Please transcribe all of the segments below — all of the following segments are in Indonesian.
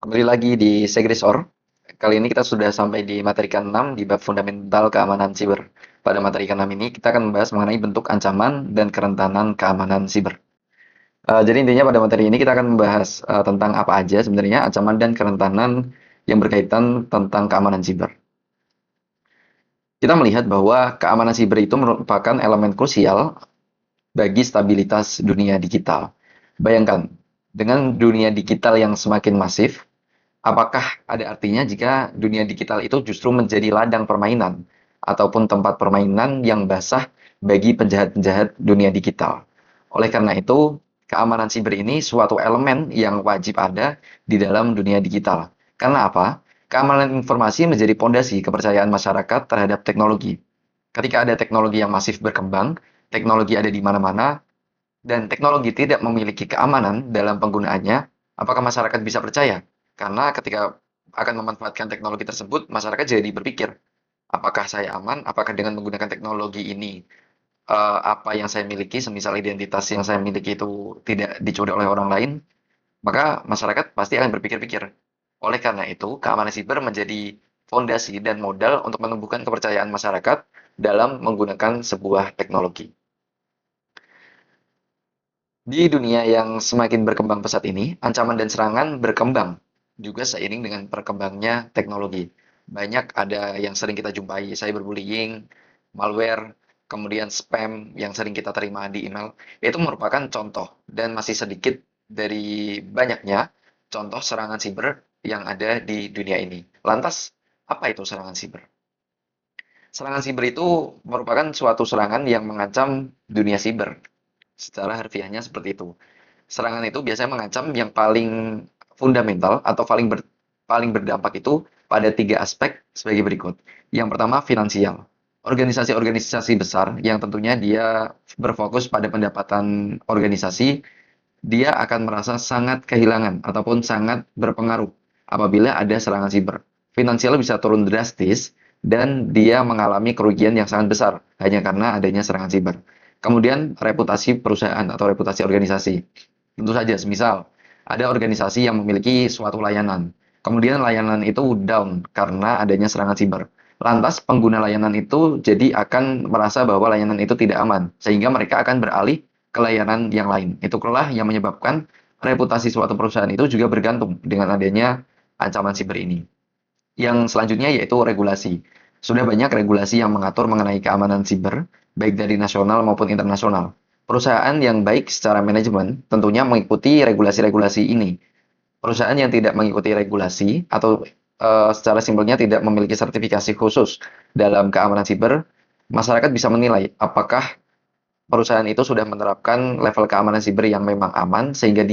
Kembali lagi di Segrisor. Kali ini kita sudah sampai di materi ke-6 di bab fundamental keamanan siber. Pada materi ke-6 ini kita akan membahas mengenai bentuk ancaman dan kerentanan keamanan siber. Jadi intinya pada materi ini kita akan membahas tentang apa aja sebenarnya ancaman dan kerentanan yang berkaitan tentang keamanan siber. Kita melihat bahwa keamanan siber itu merupakan elemen krusial bagi stabilitas dunia digital. Bayangkan, dengan dunia digital yang semakin masif, apakah ada artinya jika dunia digital itu justru menjadi ladang permainan ataupun tempat permainan yang basah bagi penjahat-penjahat dunia digital? Oleh karena itu, keamanan siber ini suatu elemen yang wajib ada di dalam dunia digital. Karena apa? Keamanan informasi menjadi pondasi kepercayaan masyarakat terhadap teknologi. Ketika ada teknologi yang masif berkembang, teknologi ada di mana-mana, dan teknologi tidak memiliki keamanan dalam penggunaannya, apakah masyarakat bisa percaya? Karena ketika akan memanfaatkan teknologi tersebut, masyarakat jadi berpikir, apakah saya aman? Apakah dengan menggunakan teknologi ini, apa yang saya miliki, semisal identitas yang saya miliki itu tidak dicuri oleh orang lain, maka masyarakat pasti akan berpikir-pikir. Oleh karena itu, keamanan siber menjadi fondasi dan modal untuk menumbuhkan kepercayaan masyarakat dalam menggunakan sebuah teknologi. Di dunia yang semakin berkembang pesat ini, ancaman dan serangan berkembang juga seiring dengan perkembangnya teknologi. Banyak ada yang sering kita jumpai, cyberbullying, malware, kemudian spam yang sering kita terima di email. Itu merupakan contoh dan masih sedikit dari banyaknya contoh serangan siber yang ada di dunia ini. Lantas, apa itu serangan siber? Serangan siber itu merupakan suatu serangan yang mengancam dunia siber. Secara harfiahnya seperti itu. Serangan itu biasanya mengancam yang paling fundamental atau paling berdampak itu pada tiga aspek sebagai berikut. Yang pertama, finansial. Organisasi-organisasi besar yang tentunya dia berfokus pada pendapatan organisasi, dia akan merasa sangat kehilangan ataupun sangat berpengaruh apabila ada serangan siber. Finansial bisa turun drastis dan dia mengalami kerugian yang sangat besar hanya karena adanya serangan siber. Kemudian reputasi perusahaan atau reputasi organisasi. Tentu saja, semisal ada organisasi yang memiliki suatu layanan, kemudian layanan itu down karena adanya serangan siber. Lantas pengguna layanan itu jadi akan merasa bahwa layanan itu tidak aman, sehingga mereka akan beralih ke layanan yang lain. Itulah yang menyebabkan reputasi suatu perusahaan itu juga bergantung dengan adanya ancaman siber ini. Yang selanjutnya yaitu regulasi. Sudah banyak regulasi yang mengatur mengenai keamanan siber, baik dari nasional maupun internasional. Perusahaan yang baik secara manajemen tentunya mengikuti regulasi-regulasi ini. Perusahaan yang tidak mengikuti regulasi atau secara simpelnya tidak memiliki sertifikasi khusus dalam keamanan siber, masyarakat bisa menilai apakah perusahaan itu sudah menerapkan level keamanan siber yang memang aman sehingga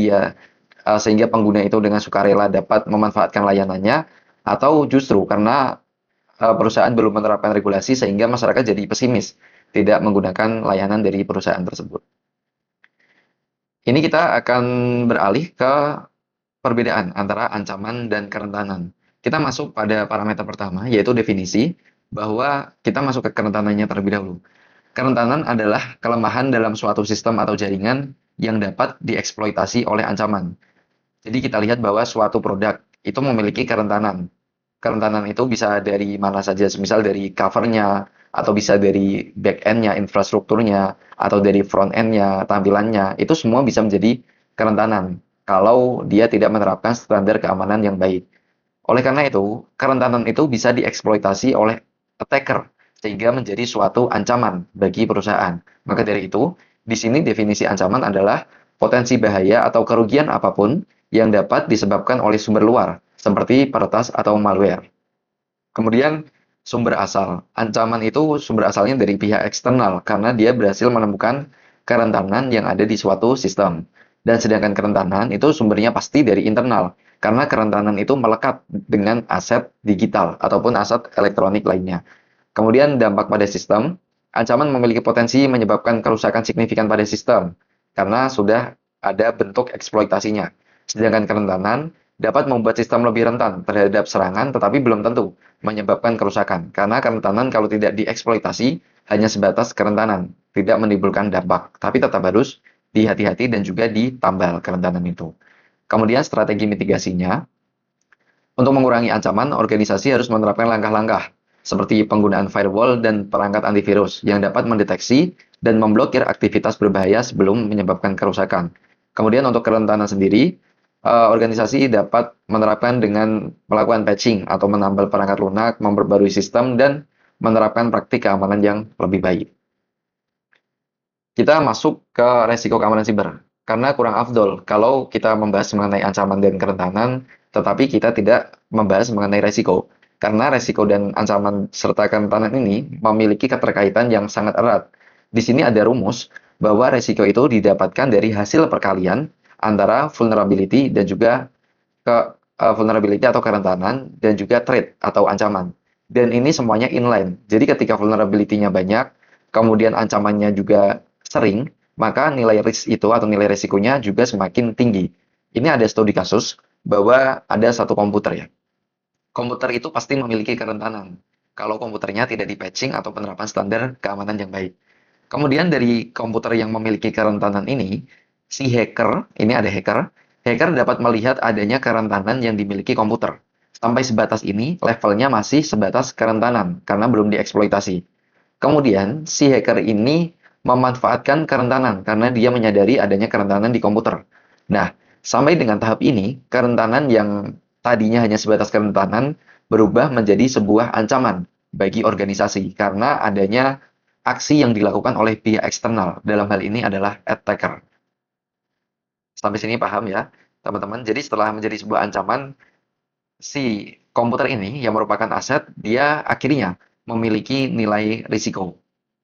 pengguna itu dengan sukarela dapat memanfaatkan layanannya, atau justru karena perusahaan belum menerapkan regulasi sehingga masyarakat jadi pesimis tidak menggunakan layanan dari perusahaan tersebut. Ini kita akan beralih ke perbedaan antara ancaman dan kerentanan. Kita masuk pada parameter pertama, yaitu definisi, bahwa kita masuk ke kerentanannya terlebih dahulu. Kerentanan adalah kelemahan dalam suatu sistem atau jaringan yang dapat dieksploitasi oleh ancaman. Jadi kita lihat bahwa suatu produk itu memiliki kerentanan. Kerentanan itu bisa dari mana saja, misal dari covernya, atau bisa dari back end-nya, infrastrukturnya, atau dari front end-nya, tampilannya. Itu semua bisa menjadi kerentanan kalau dia tidak menerapkan standar keamanan yang baik. Oleh karena itu, kerentanan itu bisa dieksploitasi oleh attacker sehingga menjadi suatu ancaman bagi perusahaan. Maka dari itu, di sini definisi ancaman adalah potensi bahaya atau kerugian apapun yang dapat disebabkan oleh sumber luar, seperti peretas atau malware. Kemudian sumber asal. Ancaman itu sumber asalnya dari pihak eksternal karena dia berhasil menemukan kerentanan yang ada di suatu sistem. Dan sedangkan kerentanan itu sumbernya pasti dari internal karena kerentanan itu melekat dengan aset digital ataupun aset elektronik lainnya. Kemudian dampak pada sistem, ancaman memiliki potensi menyebabkan kerusakan signifikan pada sistem karena sudah ada bentuk eksploitasinya. Sedangkan kerentanan dapat membuat sistem lebih rentan terhadap serangan tetapi belum tentu menyebabkan kerusakan. Karena kerentanan kalau tidak dieksploitasi hanya sebatas kerentanan, tidak menimbulkan dampak, tapi tetap harus dihati-hati dan juga ditambal kerentanan itu. Kemudian strategi mitigasinya, Untuk mengurangi ancaman, organisasi harus menerapkan langkah-langkah seperti penggunaan firewall dan perangkat antivirus yang dapat mendeteksi dan memblokir aktivitas berbahaya sebelum menyebabkan kerusakan. Kemudian untuk kerentanan sendiri, organisasi dapat menerapkan dengan melakukan patching atau menambal perangkat lunak, memperbarui sistem, dan menerapkan praktik keamanan yang lebih baik. Kita masuk ke resiko keamanan siber. Karena kurang afdol kalau kita membahas mengenai ancaman dan kerentanan, tetapi kita tidak membahas mengenai resiko. Karena resiko dan ancaman serta kerentanan ini memiliki keterkaitan yang sangat erat. Di sini ada rumus bahwa resiko itu didapatkan dari hasil perkalian antara vulnerability dan juga vulnerability atau kerentanan dan juga threat atau ancaman. Dan ini semuanya inline. Jadi ketika vulnerability-nya banyak, kemudian ancamannya juga sering, maka nilai risk itu atau nilai risikonya juga semakin tinggi. Ini ada studi kasus bahwa ada satu komputer ya. Komputer itu pasti memiliki kerentanan kalau komputernya tidak di-patching atau penerapan standar keamanan yang baik. Kemudian dari komputer yang memiliki kerentanan ini, si hacker, ini ada hacker, hacker dapat melihat adanya kerentanan yang dimiliki komputer. Sampai sebatas ini, levelnya masih sebatas kerentanan karena belum dieksploitasi. Kemudian, si hacker ini memanfaatkan kerentanan karena dia menyadari adanya kerentanan di komputer. Nah, sampai dengan tahap ini, kerentanan yang tadinya hanya sebatas kerentanan berubah menjadi sebuah ancaman bagi organisasi karena adanya aksi yang dilakukan oleh pihak eksternal. Dalam hal ini adalah attacker. Sampai sini paham ya, teman-teman? Jadi setelah menjadi sebuah ancaman, si komputer ini yang merupakan aset, dia akhirnya memiliki nilai risiko.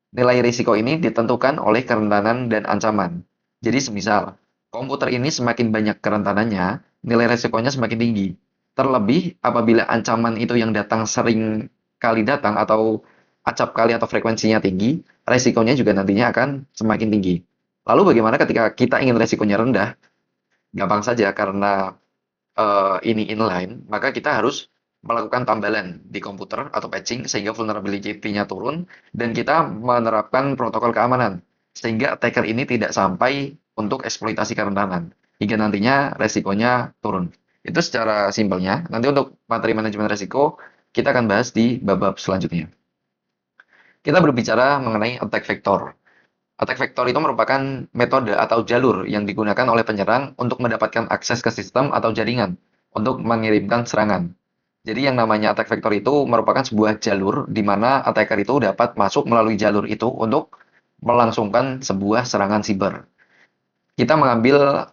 Nilai risiko ini ditentukan oleh kerentanan dan ancaman. Jadi semisal komputer ini semakin banyak kerentanannya, nilai risikonya semakin tinggi. Terlebih apabila ancaman itu yang datang sering kali datang atau acap kali atau frekuensinya tinggi, resikonya juga nantinya akan semakin tinggi. Lalu bagaimana ketika kita ingin resikonya rendah? Gampang saja karena ini inline, maka kita harus melakukan tambalan di komputer atau patching sehingga vulnerability-nya turun dan kita menerapkan protokol keamanan sehingga attacker ini tidak sampai untuk eksploitasi kerentanan hingga nantinya resikonya turun. Itu secara simpelnya. Nanti untuk materi manajemen resiko kita akan bahas di bab-bab selanjutnya. Kita berbicara mengenai attack vector. Attack vector itu merupakan metode atau jalur yang digunakan oleh penyerang untuk mendapatkan akses ke sistem atau jaringan untuk mengirimkan serangan. Jadi yang namanya attack vector itu merupakan sebuah jalur di mana attacker itu dapat masuk melalui jalur itu untuk melangsungkan sebuah serangan siber. Kita mengambil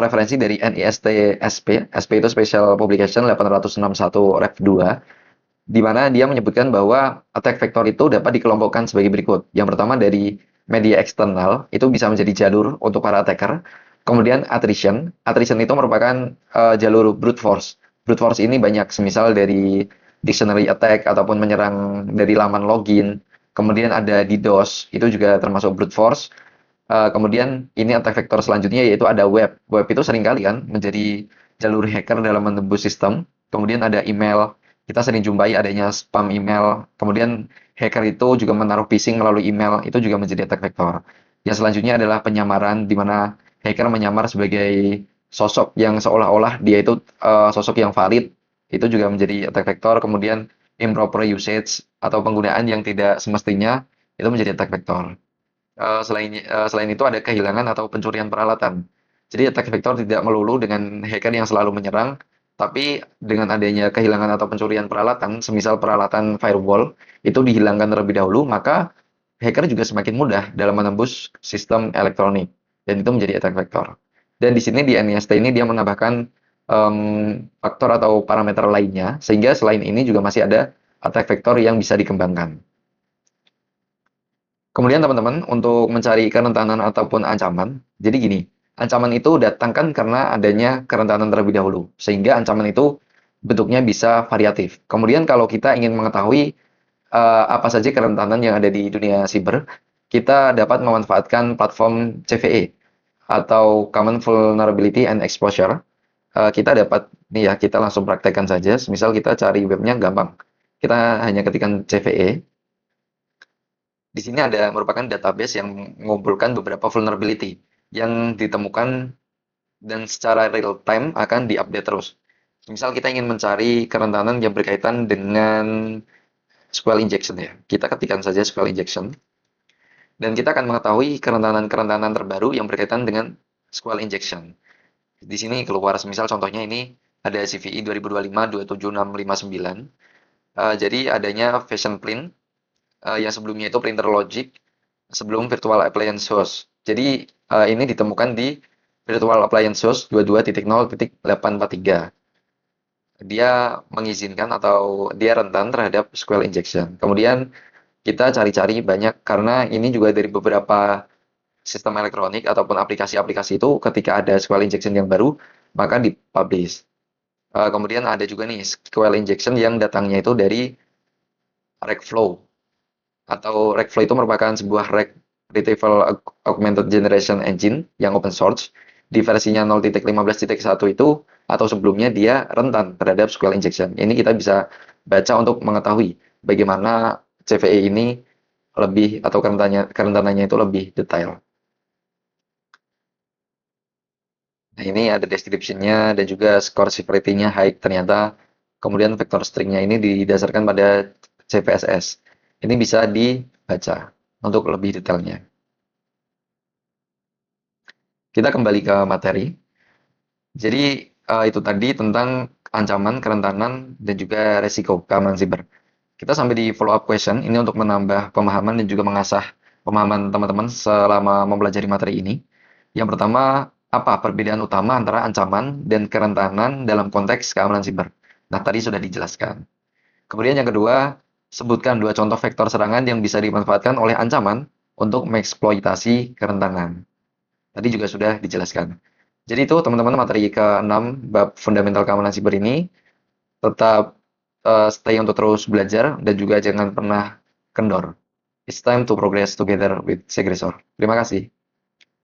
referensi dari NIST SP, SP itu Special Publication 861 Rev 2, di mana dia menyebutkan bahwa attack vector itu dapat dikelompokkan sebagai berikut. Yang pertama dari media eksternal, itu bisa menjadi jalur untuk para attacker. Kemudian attrition. Attrition itu merupakan jalur brute force. Brute force ini banyak, semisal dari dictionary attack ataupun menyerang dari laman login. Kemudian ada DDoS, itu juga termasuk brute force. Kemudian ini attack vector selanjutnya yaitu ada web. Web itu seringkali kan menjadi jalur hacker dalam menembus sistem. Kemudian ada email, kita sering jumpai adanya spam email. Kemudian hacker itu juga menaruh phishing melalui email, itu juga menjadi attack vector. Yang selanjutnya adalah penyamaran, di mana hacker menyamar sebagai sosok yang seolah-olah dia itu sosok yang valid, itu juga menjadi attack vector. Kemudian improper usage atau penggunaan yang tidak semestinya, itu menjadi attack vector. Selain itu ada kehilangan atau pencurian peralatan. Jadi attack vector tidak melulu dengan hacker yang selalu menyerang, tapi dengan adanya kehilangan atau pencurian peralatan, semisal peralatan firewall, itu dihilangkan terlebih dahulu, maka hacker juga semakin mudah dalam menembus sistem elektronik. Dan itu menjadi attack vector. Dan di sini di NIST ini dia menambahkan faktor atau parameter lainnya, sehingga selain ini juga masih ada attack vector yang bisa dikembangkan. Kemudian teman-teman, untuk mencari kerentanan ataupun ancaman, jadi gini, ancaman itu datangkan karena adanya kerentanan terlebih dahulu, sehingga ancaman itu bentuknya bisa variatif. Kemudian kalau kita ingin mengetahui apa saja kerentanan yang ada di dunia siber, kita dapat memanfaatkan platform CVE atau Common Vulnerability and Exposure. Kita dapat, nih ya, kita langsung praktekkan saja. Misal kita cari webnya gampang. Kita hanya ketikkan CVE. Di sini ada merupakan database yang mengumpulkan beberapa vulnerability yang ditemukan dan secara real time akan diupdate terus. Misal kita ingin mencari kerentanan yang berkaitan dengan SQL injection ya. Kita ketikkan saja SQL injection dan kita akan mengetahui kerentanan-kerentanan terbaru yang berkaitan dengan SQL injection. Di sini keluar misal contohnya ini ada CVE 2025-27659. Jadi adanya Fashion Print yang sebelumnya itu printer logic sebelum virtual appliance host. Jadi ini ditemukan di virtual appliance host 22.0.843. Dia mengizinkan atau dia rentan terhadap SQL injection. Kemudian kita cari-cari banyak karena ini juga dari beberapa sistem elektronik ataupun aplikasi-aplikasi itu ketika ada SQL injection yang baru maka dipublish. Kemudian ada juga nih SQL injection yang datangnya itu dari Rackflow atau Rackflow itu merupakan sebuah Retrieval Augmented Generation Engine yang open source. Di versinya 0.15.1 itu atau sebelumnya dia rentan terhadap SQL injection. Ini kita bisa baca untuk mengetahui bagaimana CVE ini lebih atau kerentanannya itu lebih detail. Nah, ini ada description-nya dan juga score severity-nya high ternyata. Kemudian vektor string-nya ini didasarkan pada CVSS. Ini bisa dibaca untuk lebih detailnya. Kita kembali ke materi. Jadi itu tadi tentang ancaman, kerentanan, dan juga resiko keamanan siber. Kita sampai di follow up question ini untuk menambah pemahaman dan juga mengasah pemahaman teman-teman selama mempelajari materi ini. Yang pertama, apa perbedaan utama antara ancaman dan kerentanan dalam konteks keamanan siber? Nah, tadi sudah dijelaskan. Kemudian yang kedua, sebutkan dua contoh vektor serangan yang bisa dimanfaatkan oleh ancaman untuk mengeksploitasi kerentanan. Tadi juga sudah dijelaskan. Jadi itu teman-teman materi ke-6 bab fundamental keamanan siber ini. Tetap stay untuk terus belajar dan juga jangan pernah kendor. It's time to progress together with Segresor. Terima kasih.